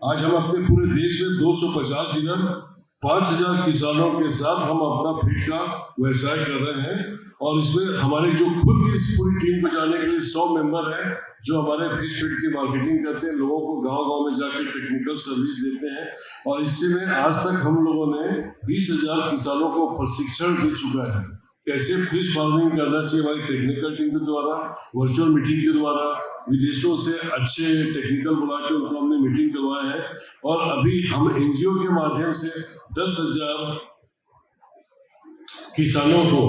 आज हम अपने पूरे देश में 250 डीलर 5,000 किसानों के साथ हम अपना फीड का व्यवसाय कर रहे हैं और इसमें हमारे जो खुद की इस पूरी टीम को जाने के लिए 100 मेंबर हैं जो हमारे फिश फीड की मार्केटिंग करते हैं, लोगों को गांव-गांव में जाकर टेक्निकल सर्विस देते हैं और इससे में आज तक हम लोगों ने 20,000 किसानों को प्रशिक्षण दे चुका है कैसे फिश फार्मिंग करना चाहिए। हमारी टेक्निकल टीम के द्वारा वर्चुअल मीटिंग के द्वारा विदेशों से अच्छे टेक्निकल बुला के उनको हमने मीटिंग करवाए हैं और अभी हम एनजीओ के माध्यम से 10,000 किसानों को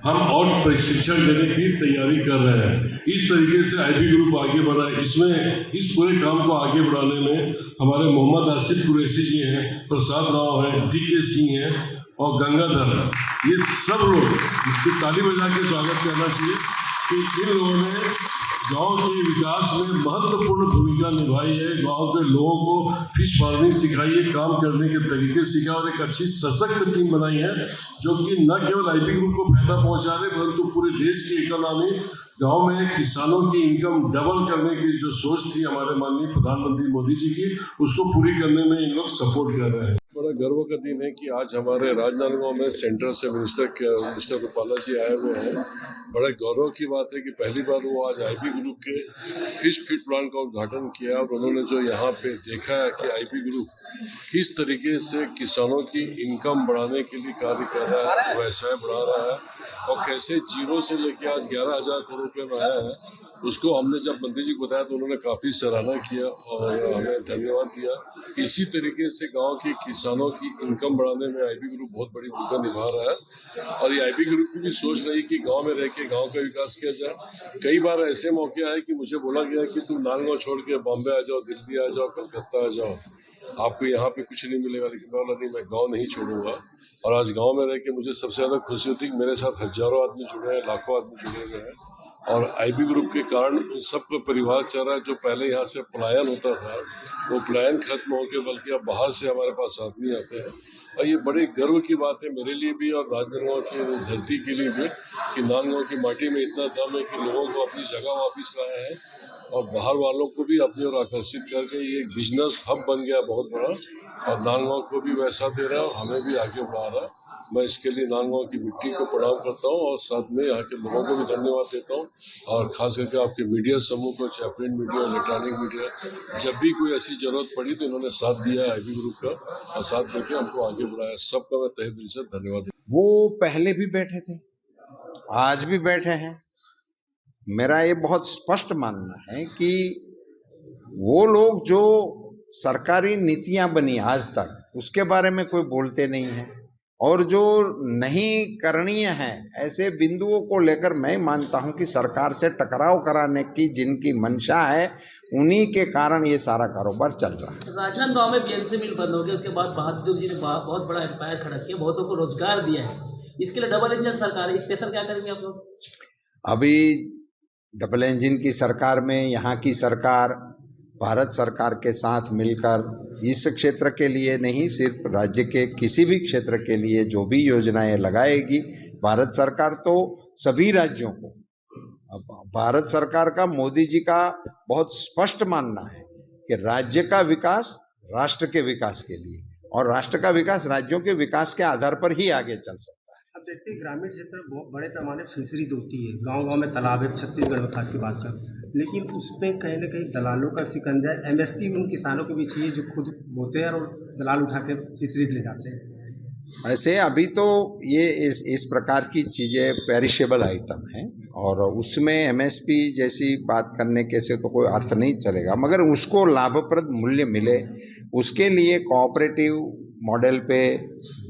हम और प्रशिक्षण देने की तैयारी कर रहे हैं। इस तरीके से आईबी ग्रुप आगे बढ़ा है। इसमें इस पूरे काम को आगे बढ़ाने में हमारे मोहम्मद आसिफ कुरैशी जी हैं, प्रसाद राव हैं, DK सिंह हैं और गंगाधर, ये सब लोग ताली बजा के स्वागत करना चाहिए कि इन लोगों ने गांव के विकास में महत्वपूर्ण भूमिका निभाई है। गांव के लोगों को फिश फार्मिंग सिखाई है, काम करने के तरीके सिखाए और एक अच्छी सशक्त टीम बनाई है जो कि न केवल आईबी ग्रुप को फायदा पहुंचा रहे परंतु पूरे देश की इकोनॉमी, गांव में किसानों की इनकम डबल करने की जो सोच थी हमारे माननीय प्रधानमंत्री मोदी जी की, उसको पूरी करने में इन लोग सपोर्ट कर रहे हैं। बड़ा गर्व का दिन है कि आज हमारे राजनांदगांव में सेंटर से मिनिस्टर रूपाला जी आए हुए हैं। बड़े गौरव की बात है कि पहली बार वो आज आईबी ग्रुप के फिश फीड प्लांट का उद्घाटन किया और उन्होंने जो यहाँ पे देखा है कि आईबी ग्रुप किस तरीके से किसानों की इनकम बढ़ाने के लिए कार्य कर रहा है, व्यवसाय बढ़ा रहा है और कैसे जीरो से लेके आज 11,000 करोड़ रुपए में आया है। उसको हमने जब मंत्री जी को बताया तो उन्होंने काफी सराहना किया और हमें धन्यवाद दिया। इसी तरीके से गांव के किसानों की इनकम बढ़ाने में आईबी ग्रुप बहुत बड़ी भूमिका निभा रहा है और ये आईबी ग्रुप की भी सोच रही कि गांव में रह के गांव का विकास किया जाए। कई बार ऐसे मौके आए कि मुझे बोला गया कि तुम नांदगांव छोड़ के बॉम्बे आ जाओ, दिल्ली आ जाओ, कलकत्ता आ जाओ, आपको यहाँ पे कुछ नहीं मिलेगा। लेकिन मैं बोला नहीं, मैं गांव नहीं छोड़ूंगा और आज गांव में रह के मुझे सबसे ज्यादा खुशी होती है कि मेरे साथ हजारों आदमी जुड़े हैं, लाखों आदमी जुड़े हुए हैं और आईबी ग्रुप के कारण सबका परिवार चल रहा है। जो पहले यहाँ से पलायन होता था वो पलायन खत्म हो गया, बल्कि अब बाहर से हमारे पास आदमी आते हैं और ये बड़े गर्व की बात है मेरे लिए भी और राजनांदगांव की धरती के लिए भी कि नांदगांव की माटी में इतना दम है कि लोगों को अपनी जगह वापिस लाया है और बाहर वालों को भी अपनी ओर आकर्षित करके ये एक बिजनेस हब बन गया बहुत बड़ा और नांदगांव को भी वैसा दे रहा है और हमें भी आगे बढ़ा रहा है। मैं इसके लिए नांदगांव की मिट्टी को प्रणाम करता हूँ और साथ में यहाँ के लोगों को भी धन्यवाद देता हूँ और खास करके आपके मीडिया समूह को, चाहे प्रिंट मीडिया, इलेक्ट्रॉनिक मीडिया, जब भी कोई ऐसी जरूरत पड़ी तो इन्होंने साथ दिया है आईबी ग्रुप का और साथ देकर हमको आगे बढ़ाया। सबका मैं तहे दिल से धन्यवाद। वो पहले भी बैठे थे, आज भी बैठे हैं। मेरा ये बहुत स्पष्ट मानना है कि वो लोग जो सरकारी नीतियां बनी आज तक उसके बारे में कोई बोलते नहीं है और जो नहीं करणीय है ऐसे बिंदुओं को लेकर मैं मानता हूं कि सरकार से टकराव कराने की जिनकी मंशा है उन्हीं के कारण ये सारा कारोबार चल रहा है। राजनांदगांव में बीएनसी मिल बंद हो गया, उसके बाद बहादुर जी ने बहुत बड़ा एम्पायर खड़ा किया, बहुतों को रोजगार दिया है। इसके लिए डबल इंजन सरकार है, स्पेशल क्या करेंगे आप लोग? अभी डबल इंजन की सरकार में यहाँ की सरकार भारत सरकार के साथ मिलकर इस क्षेत्र के लिए नहीं, सिर्फ राज्य के किसी भी क्षेत्र के लिए जो भी योजनाएं लगाएगी भारत सरकार, तो सभी राज्यों को, भारत सरकार का, मोदी जी का बहुत स्पष्ट मानना है कि राज्य का विकास राष्ट्र के विकास के लिए और राष्ट्र का विकास राज्यों के विकास के आधार पर ही आगे चल सकता है। अब देखते हैं ग्रामीण क्षेत्र में बहुत बड़े पैमाने फिशरीज होती है, गांव-गांव में तालाब है, छत्तीसगढ़ में खास की बात कर, लेकिन उसमें कहीं ना कहीं दलालों का शिकंजा है। एमएसपी उन किसानों के बीच ये जो खुद बोते हैं और दलाल उठा के फिशरीज ले जाते हैं। ऐसे अभी तो ये इस प्रकार की चीज़ें पेरिशेबल आइटम हैं और उसमें एमएसपी जैसी बात करने के से तो कोई अर्थ नहीं चलेगा, मगर उसको लाभप्रद मूल्य मिले उसके लिए कोऑपरेटिव मॉडल पे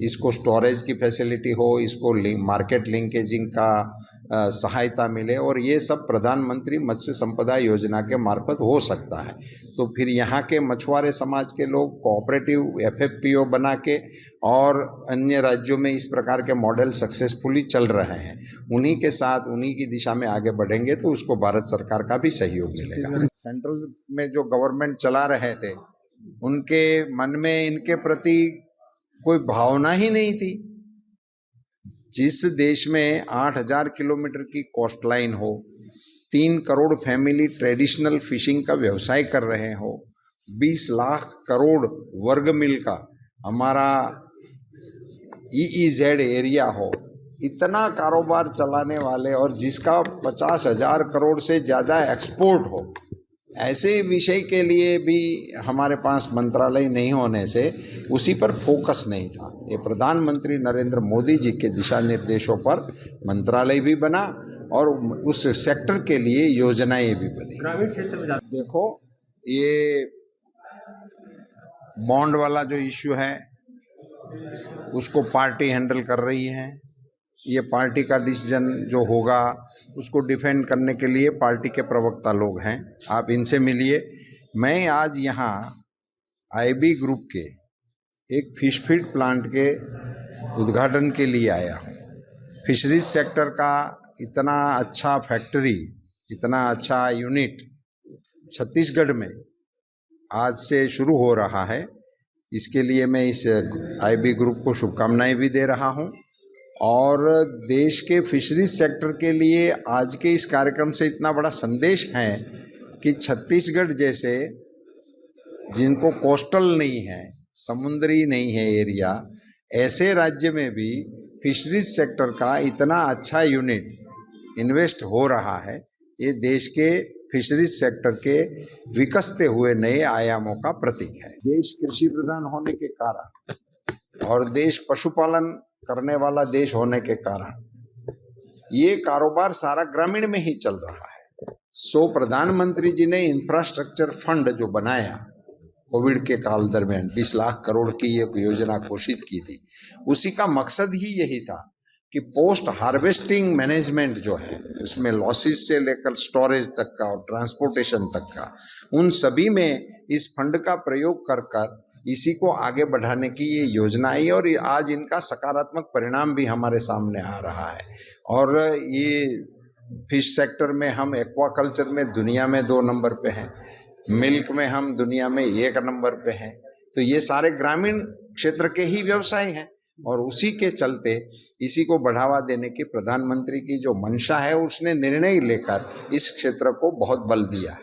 इसको स्टोरेज की फैसिलिटी हो, इसको मार्केट लिंकेजिंग का सहायता मिले और ये सब प्रधानमंत्री मत्स्य संपदा योजना के मार्फत हो सकता है। तो फिर यहाँ के मछुआरे समाज के लोग कोऑपरेटिव एफएफपीओ बना के और अन्य राज्यों में इस प्रकार के मॉडल सक्सेसफुली चल रहे हैं, उन्हीं के साथ उन्हीं की दिशा में आगे बढ़ेंगे तो उसको भारत सरकार का भी सहयोग मिलेगा। सेंट्रल में जो गवर्नमेंट चला रहे थे उनके मन में इनके प्रति कोई भावना ही नहीं थी। जिस देश में 8,000 किलोमीटर की कोस्ट लाइन हो, 3 करोड़ फैमिली ट्रेडिशनल फिशिंग का व्यवसाय कर रहे हो, 20 लाख करोड़ वर्ग मील का हमारा EEZ एरिया हो, इतना कारोबार चलाने वाले और जिसका 50,000 करोड़ से ज़्यादा एक्सपोर्ट हो, ऐसे विषय के लिए भी हमारे पास मंत्रालय नहीं होने से उसी पर फोकस नहीं था। ये प्रधानमंत्री नरेंद्र मोदी जी के दिशा निर्देशों पर मंत्रालय भी बना और उस सेक्टर के लिए योजनाएं भी बनी। ग्रामीण क्षेत्र में देखो, ये बॉन्ड वाला जो इश्यू है उसको पार्टी हैंडल कर रही है। ये पार्टी का डिसीजन जो होगा उसको डिफेंड करने के लिए पार्टी के प्रवक्ता लोग हैं, आप इनसे मिलिए। मैं आज यहाँ IB ग्रुप के एक फिश फीड प्लांट के उद्घाटन के लिए आया हूँ। फिशरीज सेक्टर का इतना अच्छा फैक्ट्री, इतना अच्छा यूनिट छत्तीसगढ़ में आज से शुरू हो रहा है। इसके लिए मैं इस IB ग्रुप को शुभकामनाएं भी दे रहा हूं और देश के फिशरीज सेक्टर के लिए आज के इस कार्यक्रम से इतना बड़ा संदेश है कि छत्तीसगढ़ जैसे जिनको कोस्टल नहीं है, समुद्री नहीं है एरिया, ऐसे राज्य में भी फिशरीज सेक्टर का इतना अच्छा यूनिट इन्वेस्ट हो रहा है। ये देश के फिशरीज सेक्टर के विकसते हुए नए आयामों का प्रतीक है। देश कृषि प्रधान होने के कारण और देश पशुपालन करने वाला देश होने के कारण ये कारोबार सारा ग्रामीण में ही चल रहा है। प्रधानमंत्री जी ने इंफ्रास्ट्रक्चर फंड जो बनाया कोविड के काल दरमियान 20 लाख करोड़ की एक योजना घोषित की थी, उसी का मकसद ही यही था कि पोस्ट हार्वेस्टिंग मैनेजमेंट जो है उसमें लॉसेस से लेकर स्टोरेज तक का और ट्रांसपोर्टेशन तक का, उन सभी में इस फंड का प्रयोग कर इसी को आगे बढ़ाने की ये योजना आई और आज इनका सकारात्मक परिणाम भी हमारे सामने आ रहा है। और ये फिश सेक्टर में हम एक्वाकल्चर में दुनिया में 2 नंबर पे हैं, मिल्क में हम दुनिया में 1 नंबर पे हैं। तो ये सारे ग्रामीण क्षेत्र के ही व्यवसाय हैं और उसी के चलते इसी को बढ़ावा देने की प्रधानमंत्री की जो मंशा है, उसने निर्णय लेकर इस क्षेत्र को बहुत बल दिया है।